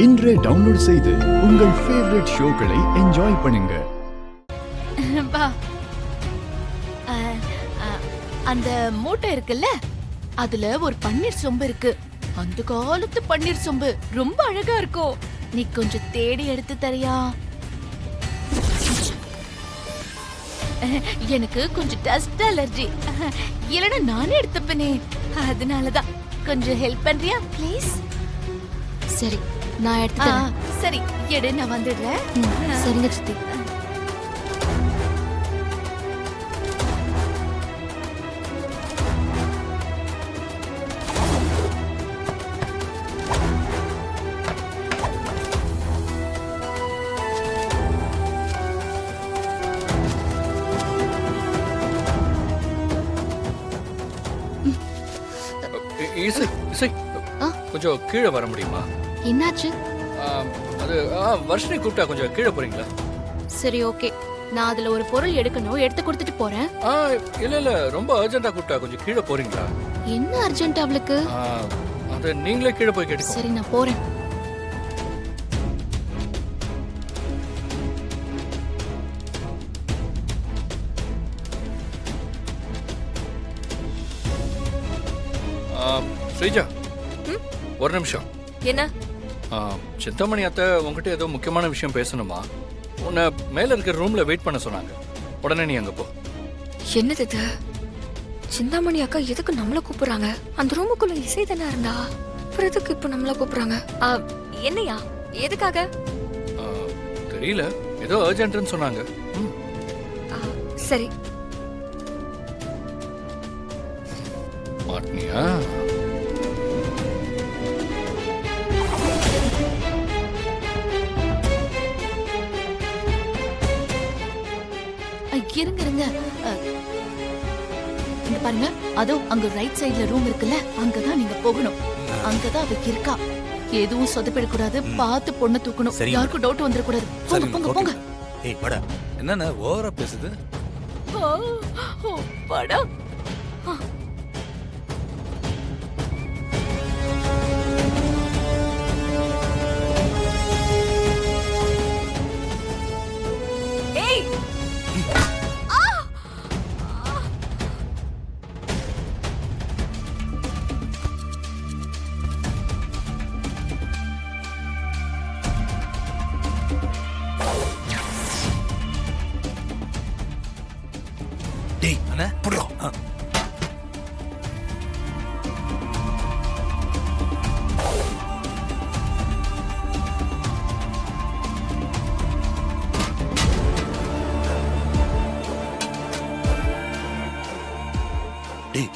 இன்றே டவுன்லோட் செய்து உங்கள் ஃபேவரட் ஷோக்களை என்ஜாய் பண்ணுங்க. பா அந்த மூட்டை இருக்குல்ல, அதுல ஒரு பன்னீர் சொம்பு இருக்கு. அந்த காலத்து பன்னீர் சொம்பு ரொம்ப அழகா இருக்கும். நீ கொஞ்சம் தேடி எடுத்து தரியா? எனக்கு கொஞ்சம் டஸ்ட் அலர்ஜி, இல்லைன்னா நானே எடுத்துப்பேனே. அதனாலதான் கொஞ்சம் ஹெல்ப் பண்றியா ப்ளீஸ்? சரி, நான் எடுத்துக்கிறேன். சரி எடு, நான் வந்துடுறேன். சரிங்க சித்தி. இசை இசை கொஞ்சம் கீழே வர முடியுமா? என்னாச்சு? அது வர்ஷினி கூப்பிட்டா கொஞ்சம் கீழே போறீங்களா? சரி, ஓகே. நான் அதுல ஒரு பொருள் எடுக்கணும், எடுத்து கொடுத்துட்டு போறேன். இல்ல ரொம்ப அர்ஜென்ட்டா கூப்பிட்டா கொஞ்சம் கீழே போறீங்களா? என்ன அர்ஜென்ட் அவளுக்கு? அது நீங்களே கீழே போய் கேட்டுக்கோ. சரி, நான் போறேன். ஸ்ரீஜா, ஒரு நிமிஷம். என்ன? சிந்தாமணி அத்தை உங்ககிட்ட ஏதோ முக்கியமான விஷயம் பேசணுமா? உன்னை மேல இருக்கிற ரூம்ல வெயிட் பண்ண சொன்னாங்க. உடனே நீ அங்க போ. என்னது இது? சிந்தாமணி அக்கா எதுக்கு நம்மள கூப்பிடுறாங்க? அந்த ரூமுக்குள்ள இசை தானே இருந்தா, அப்புறம் எதுக்கு இப்ப நம்மள கூப்பிடுறாங்க? என்னையா? எதுக்காக? தெரியல, ஏதோ அர்ஜென்ட்னு சொன்னாங்க. சரி. மாட்னியா? இருங்க இருங்க, இங்க பாருங்க. அதோ அங்க ரைட் சைடுல ரூம் இருக்குல்ல, அங்கதான் நீங்க போகணும். அங்கதான் அவ இருக்கா. எதுவும் சொதப்பிடக்கூடாது, பார்த்து பொண்ணு தூக்கணும். யாருக்கும் டவுட் வந்துடக்கூடாது. போங்க போங்க போங்க. ஏய் படா, என்னன்னா ஓவரா பேசுது? படா. டேய் அண்ணா புடுறோம். டேய்